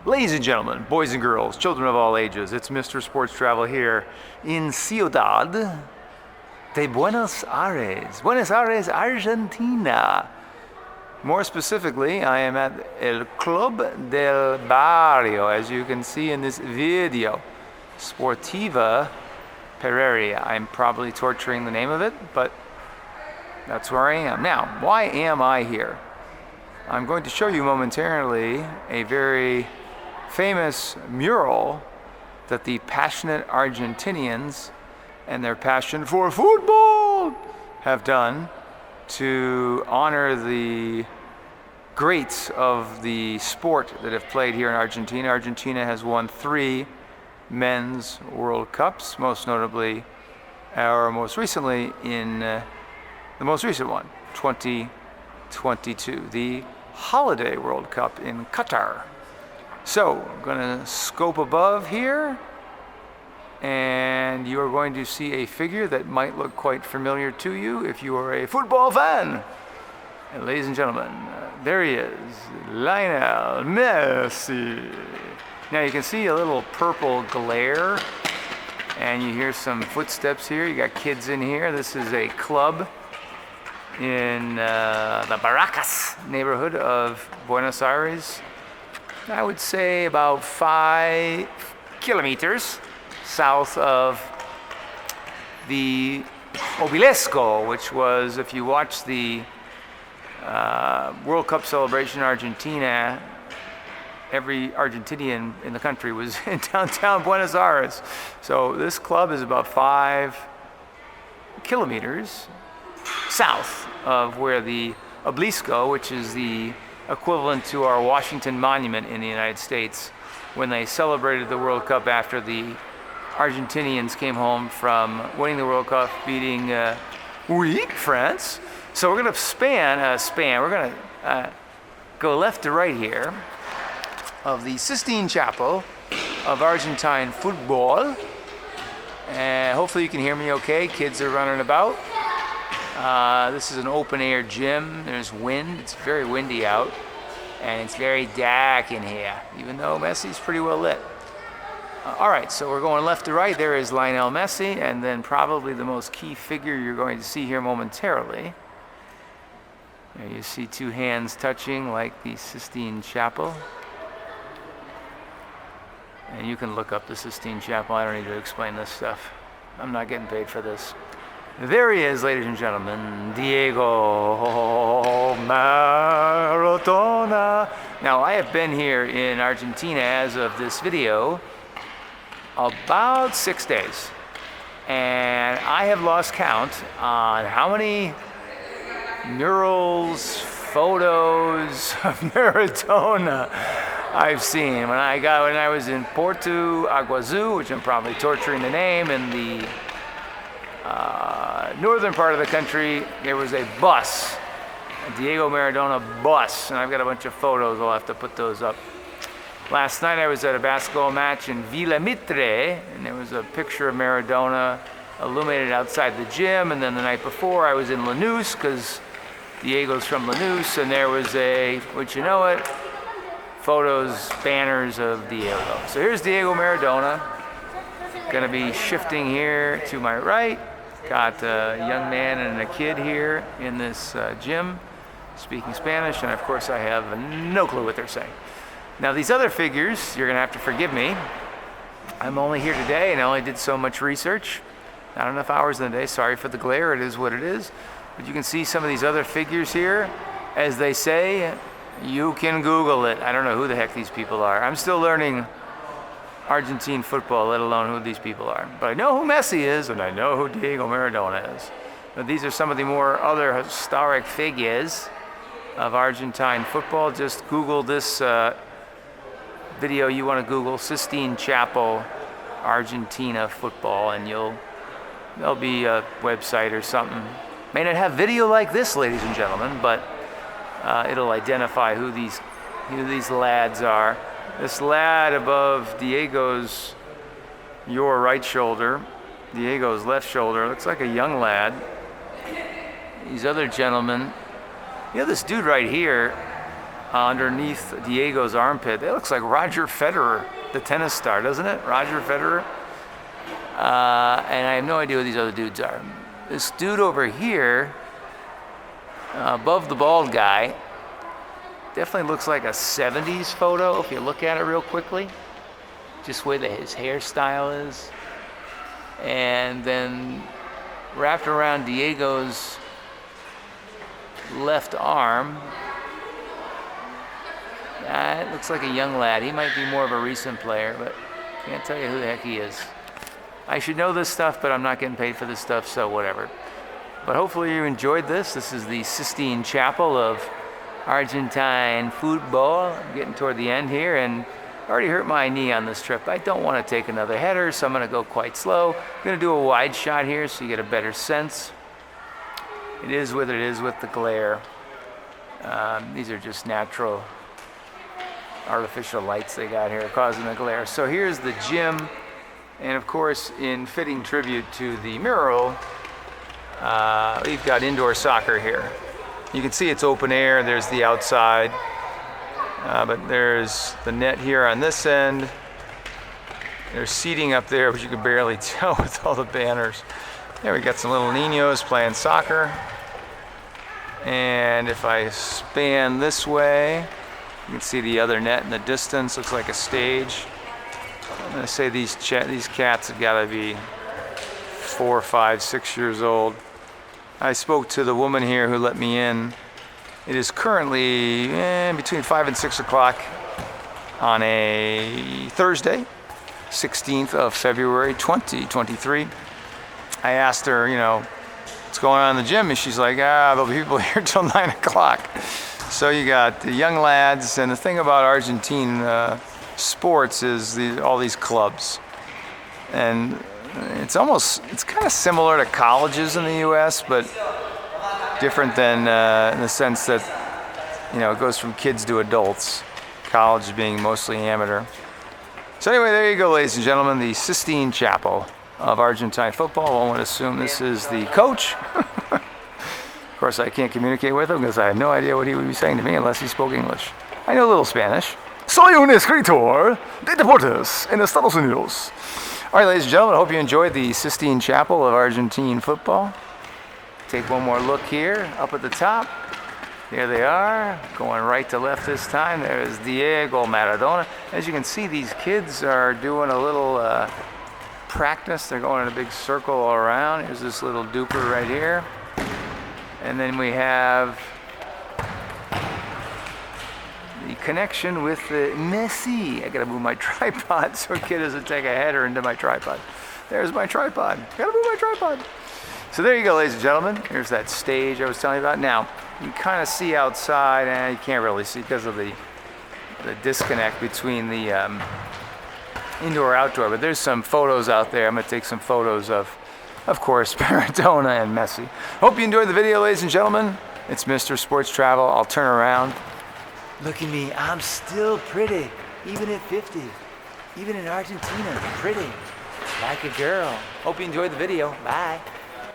Ladies and gentlemen, boys and girls, children of all ages, it's Mr. Sports Travel here in Ciudad de Buenos Aires, Argentina. More specifically, I am at El Club del Barrio, as you can see in this video. Sportivo Pereyra. I'm probably torturing the name of it, but that's where I am. Now, why am I here? I'm going to show you momentarily a very famous mural that the passionate Argentinians and their passion for football have done to honor the greats of the sport that have played here in Argentina. Argentina has won 3 men's World Cups, most notably, or most recently in the most recent one, 2022, the Holiday World Cup in Qatar. So I'm going to scope above here, and you are going to see a figure that might look quite familiar to you if you are a football fan. And ladies and gentlemen, there he is, Lionel Messi. Now you can see a little purple glare, and you hear some footsteps here. You got kids in here. This is a club in the Barracas neighborhood of Buenos Aires. I would say about 5 kilometers south of the Obelisco, which was, if you watch the World Cup celebration in Argentina, every Argentinian in the country was in downtown Buenos Aires. So this club is about 5 kilometers south of where the Obelisco, which is the equivalent to our Washington Monument in the United States, when they celebrated the World Cup after the Argentinians came home from winning the World Cup, beating France. So we're going to we're going to go left to right here of the Sistine Chapel of Argentine football. And hopefully you can hear me okay. Kids are running about. This is an open air gym. There's wind. It's very windy out, and it's very dark in here, even though Messi's pretty well lit. All right, so we're going left to right. There is Lionel Messi, and then probably the most key figure you're going to see here momentarily. There you see 2 hands touching like the Sistine Chapel. And you can look up the Sistine Chapel. I don't need to explain this stuff. I'm not getting paid for this. There he is, ladies and gentlemen, Diego Maradona. Now, I have been here in Argentina as of this video about 6 days. And I have lost count on how many murals, photos of Maradona I've seen. When I was in Porto Aguazú, which I'm probably torturing the name, in the northern part of the country, there was a bus, a Diego Maradona bus, and I've got a bunch of photos. I'll have to put those up. Last night I was at a basketball match in Villa Mitre, and there was a picture of Maradona illuminated outside the gym. And then the night before I was in Lanús, because Diego's from Lanús, and there was would you know it, photos, banners of Diego. So here's Diego Maradona. Gonna be shifting here to my right. Got a young man and a kid here in this gym speaking Spanish, and of course I have no clue what they're saying. Now these other figures, you're gonna have to forgive me. I'm only here today and I only did so much research. Not enough hours in the day, sorry for the glare, it is what it is. But you can see some of these other figures here. As they say, you can Google it. I don't know who the heck these people are. I'm still learning Argentine football, let alone who these people are. But I know who Messi is, and I know who Diego Maradona is. But these are some of the more other historic figures of Argentine football. Just Google this video you want to Google, Sistine Chapel, Argentina football, and there'll be a website or something. May not have video like this, ladies and gentlemen, but it'll identify who these lads are. This lad above Diego's, your right shoulder, Diego's left shoulder, looks like a young lad. These other gentlemen, you know, this dude right here, underneath Diego's armpit. It looks like Roger Federer, the tennis star, doesn't it? Roger Federer. And I have no idea who these other dudes are. This dude over here, above the bald guy, definitely looks like a 70s photo if you look at it real quickly. Just the way that his hairstyle is. And then wrapped around Diego's left arm, it looks like a young lad. He might be more of a recent player, but can't tell you who the heck he is. I should know this stuff, but I'm not getting paid for this stuff, so whatever. But hopefully you enjoyed this. This is the Sistine Chapel of Argentine football. I'm getting toward the end here, and I already hurt my knee on this trip. I don't want to take another header, so I'm going to go quite slow. I'm going to do a wide shot here so you get a better sense. It is what it is with the glare. These are just natural, artificial lights they got here causing the glare. So here's the gym, and of course, in fitting tribute to the mural, we've got indoor soccer here. You can see it's open air. There's the outside. But there's the net here on this end. There's seating up there, but you can barely tell with all the banners. There we got some little niños playing soccer. And if I span this way, you can see the other net in the distance. Looks like a stage. I'm gonna say these cats have gotta be 4, 5, 6 years old. I spoke to the woman here who let me in. It is currently between 5 and 6 o'clock on a Thursday, 16th of February, 2023. I asked her, what's going on in the gym? And she's like, there'll be people here till 9 o'clock. So you got the young lads, and the thing about Argentine sports is all these clubs. And it's kind of similar to colleges in the U.S., but different than in the sense that, it goes from kids to adults, college being mostly amateur. So anyway, there you go, ladies and gentlemen, the Sistine Chapel of Argentine football. One would assume this is the coach. Of course, I can't communicate with him because I have no idea what he would be saying to me unless he spoke English. I know a little Spanish. Soy un escritor de deportes en Estados Unidos. All right, ladies and gentlemen, I hope you enjoyed the Sistine Chapel of Argentine football. Take one more look here, up at the top. There they are, going right to left this time. There's Diego Maradona. As you can see, these kids are doing a little practice. They're going in a big circle all around. Here's this little duper right here. And then we have the connection with Messi. I gotta move my tripod so a kid doesn't take a header into my tripod. There's my tripod. Gotta move my tripod. So there you go, ladies and gentlemen. Here's that stage I was telling you about. Now, you can kind of see outside, and you can't really see because of the disconnect between the indoor-outdoor, but there's some photos out there. I'm going to take some photos of course, Maradona and Messi. Hope you enjoyed the video, ladies and gentlemen. It's Mr. Sports Travel. I'll turn around. Look at me. I'm still pretty, even at 50. Even in Argentina, pretty. Like a girl. Hope you enjoyed the video. Bye.